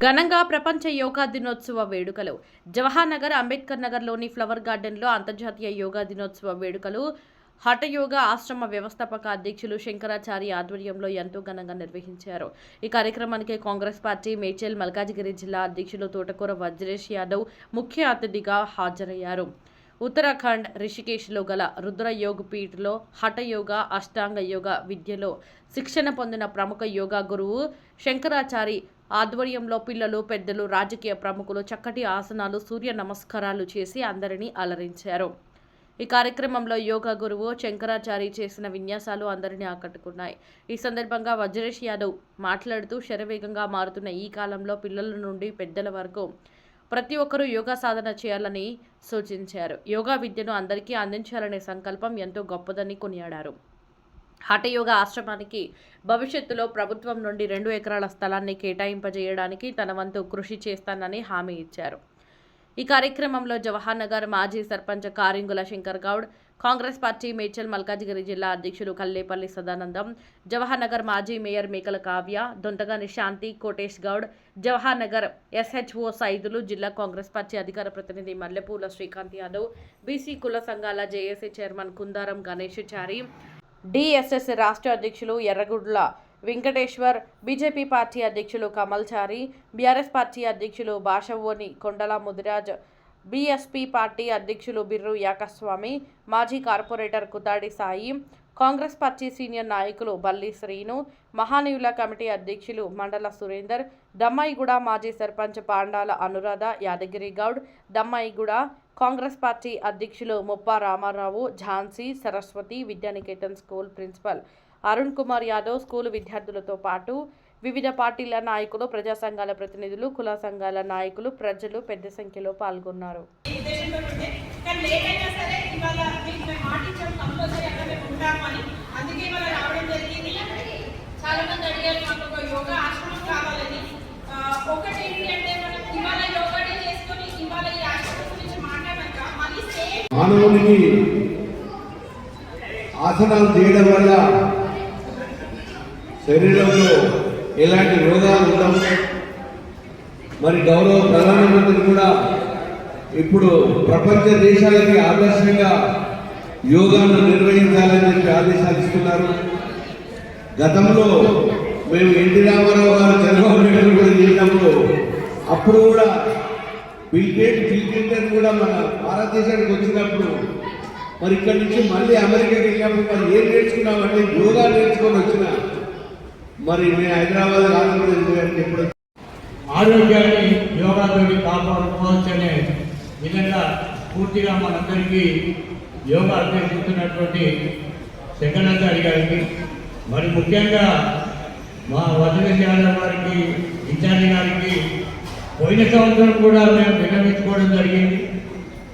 ఘనంగా ప్రపంచ యోగా దినోత్సవ వేడుకలు జవహర్ నగర్ అంబేద్కర్ నగర్లోని ఫ్లవర్ గార్డెన్లో అంతర్జాతీయ యోగా దినోత్సవ వేడుకలు హఠయోగా ఆశ్రమ వ్యవస్థాపక అధ్యక్షులు శంకరాచార్య ఆధ్వర్యంలో ఎంతో ఘనంగా నిర్వహించారు. ఈ కార్యక్రమానికి కాంగ్రెస్ పార్టీ మేడ్చల్ మల్కాజిగిరి జిల్లా అధ్యక్షులు తోటకూర వజ్రేష్ యాదవ్ ముఖ్య అతిథిగా హాజరయ్యారు. ఉత్తరాఖండ్ రిషికేశ్లో గల రుద్రయోగ్ పీఠ్లో హఠయోగా అష్టాంగ యోగా విద్యలో శిక్షణ పొందిన ప్రముఖ యోగా గురువు శంకరాచారి ఆధ్వర్యంలో పిల్లలు, పెద్దలు, రాజకీయ ప్రముఖులు చక్కటి ఆసనాలు, సూర్య నమస్కారాలు చేసి అందరినీ అలరించారు. ఈ కార్యక్రమంలో యోగా గురువు శంకరాచారి చేసిన విన్యాసాలు అందరినీ ఆకట్టుకున్నాయి. ఈ సందర్భంగా వజ్రేష్ యాదవ్ మాట్లాడుతూ శరవేగంగా మారుతున్న ఈ కాలంలో పిల్లల నుండి పెద్దల వరకు ప్రతి ఒక్కరూ యోగా సాధన చేయాలని సూచించారు. యోగా విద్యను అందరికీ అందించాలనే సంకల్పం ఎంతో గొప్పదని కొనియాడారు. హఠయోగా ఆశ్రమానికి భవిష్యత్తులో ప్రభుత్వం నుండి 2 ఎకరాల స్థలాన్ని కేటాయింపజేయడానికి తన వంతు కృషి చేస్తానని హామీ ఇచ్చారు. ఈ కార్యక్రమంలో జవహర్ నగర్ మాజీ సర్పంచ్ కారింగుల శంకర్ గౌడ్, కాంగ్రెస్ పార్టీ మేడ్చల్ మల్కాజిగిరి జిల్లా అధ్యక్షులు కల్లేపల్లి సదానందం, జవహర్ నగర్ మాజీ మేయర్ మేకల కావ్య, దొంతగాని శాంతి, కోటేష్ గౌడ్, జవహర్ నగర్ SHO సైదులు, జిల్లా కాంగ్రెస్ పార్టీ అధికార ప్రతినిధి మల్లెపూల శ్రీకాంత్ యాదవ్, బీసీ కుల సంఘాల జేఏసీ చైర్మన్ కుందారం గణేష్ చారి, DSS రాష్ట్ర అధ్యక్షులు ఎర్రగుడ్ల వెంకటేశ్వర్, బీజేపీ పార్టీ అధ్యక్షులు కమల్ చారి, బీఆర్ఎస్ పార్టీ అధ్యక్షులు భాషవోని కొండల ముదిరాజ్, బీఎస్పీ పార్టీ అధ్యక్షులు బిర్రు యాకస్వామి, మాజీ corporator Kuthadi Sai, Congress party senior నాయకులు బల్లి శ్రీను, మహానీయుల కమిటీ అధ్యక్షులు మండల సురేందర్, దమ్మాయిగూడ మాజీ సర్పంచ్ పాండాల అనురాధ యాదగిరి గౌడ్, దమ్మాయిగూడ కాంగ్రెస్ పార్టీ అధ్యక్షులు Muppa Ramarao, Jhansi Saraswati, Vidyaniketan school principal Arun Kumar Yadav, school విద్యార్థులతో పాటు వివిధ పార్టీల నాయకులు, ప్రజా సంఘాల ప్రతినిధులు, కుల సంఘాల నాయకులు, ప్రజలు పెద్ద సంఖ్యలో పాల్గొన్నారు. మానవునికి ఆసనాలు చేయడం వల్ల శరీరంలో ఎలాంటి రోగాలు ఉండవు. మరి గౌరవ ప్రధానమంత్రి కూడా ఇప్పుడు ప్రపంచ దేశాలకి ఆదర్శంగా యోగాను నిర్వహించాలని చెప్పి ఆదేశాలు ఇస్తున్నారు. గతంలో మేము ఎన్టీ రామారావు గారు చంద్రబాబు నాయుడు కూడా చేసినప్పుడు అప్పుడు కూడా బిల్ క్లింటన్ కూడా మన భారతదేశానికి వచ్చినప్పుడు మరి ఇక్కడి నుంచి మళ్ళీ అమెరికాకి వెళ్ళినప్పుడు మరి ఏం నేర్చుకున్నామంటే యోగా నేర్చుకొని వచ్చిన మరి నేను హైదరాబాద్ రాజమండ్రి ఎప్పుడు ఆరోగ్యాన్ని యోగాతో కాపాడుకోవచ్చనే విధంగా పూర్తిగా మనందరికీ యోగా అభ్యసిస్తున్నటువంటి శంకరాచార్య గారికి, మరి ముఖ్యంగా మా వజ్రేష్ యాదవ్ గారికి, ఇన్ఛార్జి గారికి పోయిన సంవత్సరం కూడా మేము విన్నవించుకోవడం జరిగింది.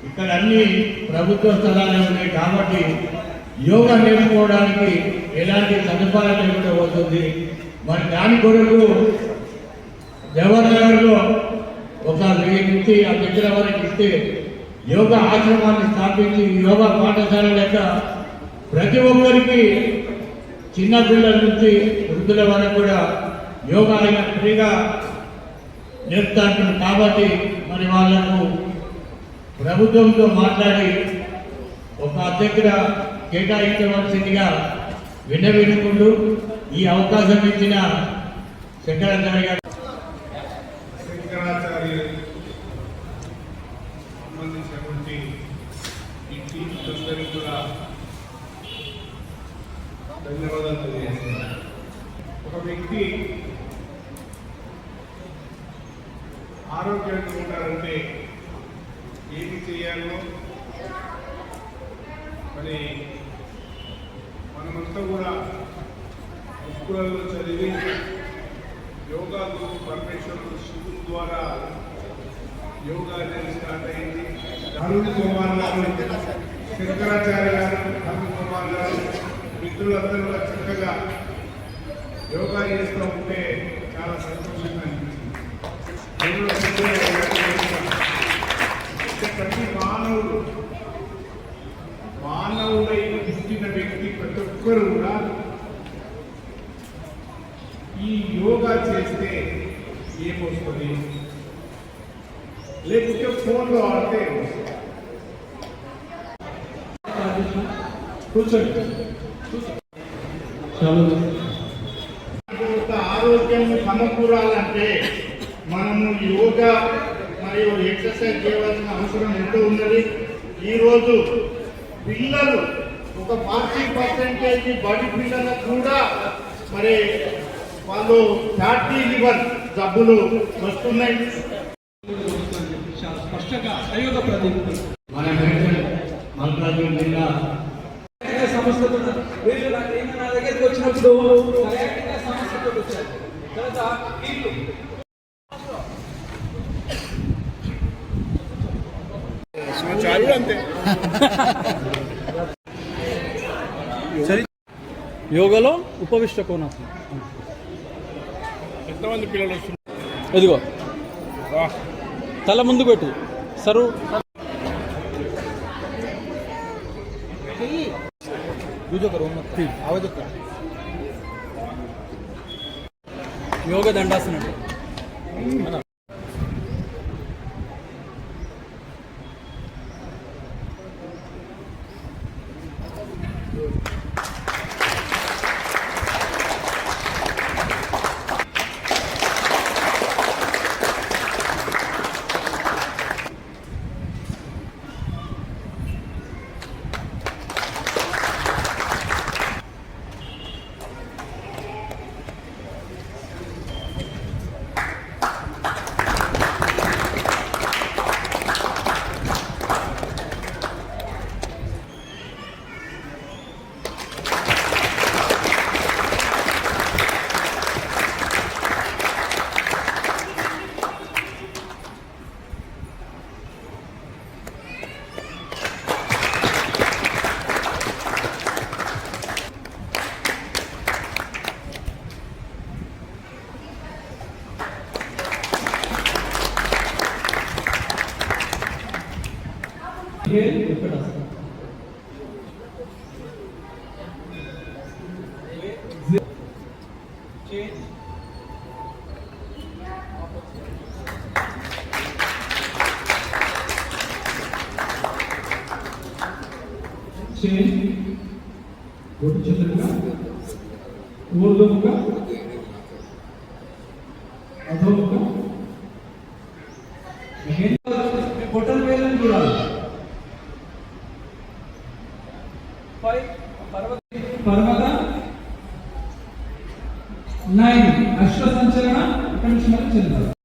ఇక్కడ అన్ని ప్రభుత్వ స్థలాలే ఉన్నాయి కాబట్టి యోగా నేర్చుకోవడానికి ఎలాంటి సదుపాయం లేకుండా పోతుంది. మరి దాని కొరకు జవహర్ నగర్లో ఒక 1000 నుంచి ఆ దగ్గర వరకు ఇస్తే యోగా ఆశ్రమాన్ని స్థాపించి యోగా పాఠశాల లెక్క ప్రతి ఒక్కరికి చిన్న పిల్లల నుంచి వృద్ధుల వరకు కూడా యోగా అయినా ఫ్రీగా నేర్పుతాను. కాబట్టి మరి వాళ్లకు ప్రభుత్వంతో మాట్లాడి ఒక అధ్యక్షుడ కేటాయించవలసిందిగా విన్నవించుకుంటూ ఈ అవకాశం ఇచ్చిన శంకరాచార్య గారు సంబంధించినటువంటి ఈ టీచర్లందరికీ కూడా ధన్యవాదాలు తెలియజేస్తున్నాను. ఒక వ్యక్తి ఆరోగ్యంగా ఉండాలంటే ఏమి చేయాలో మరి మనమంతా కూడా స్కూళ్ళలో చదివి యోగా గురు పరమేశ్వరుడు శివుడు ద్వారా యోగా అనేది స్టార్ట్ అయింది. అరుణ్ కుమార్ గారు, శంకరాచార్య గారు, అరుణ్ కుమార్ గారు మిత్రులందరూ కూడా చక్కగా యోగా చేస్తూ ఉంటే చాలా సంతోషంగా అనిపిస్తుంది. ప్రతి మానవుడై పుట్టిన వ్యక్తి ప్రతి ఒక్కరు కూడా ఈ యోగా చేస్తే ఏమొస్తుంది? వస్తుంది, లేకుంటే ఫోన్లో ఆడితే కూర్చోండి. ఆరోగ్యం సమకూరాలంటే మనము యోగా మరియు ఎక్సర్సైజ్ చేయవలసిన అవసరం ఎంతో ఉన్నది. ఈరోజు పిల్లలు ఒక 40% బడి పిల్లలకు కూడా మరి వాళ్ళు ఫ్యాటీ లివర్ జబ్బులు వస్తున్నాయి. స్పష్టంగా సహయోగ ప్రతినిధి మన మల్కాజ్గిరి జిల్లా సమస్యతో వీళ్ళు నా దగ్గరికి వచ్చినప్పుడు సరైన సమస్యతో వచ్చారు. తర్వాత వీళ్ళు యోగాలో ఉపవిష్ట కోణాసనం. ఎంతమంది పిల్లలు వస్తున్నారు? ఎదుగో తల ముందు పెట్టు సరు యోగ దండాసనం. ఊర్ధముఖ అధోముఖ బొటన్ వేలను చూడాలి. పర్వత 9 అశ్వ సంచలన ఇక్కడ నుంచి మనం చెందాలి.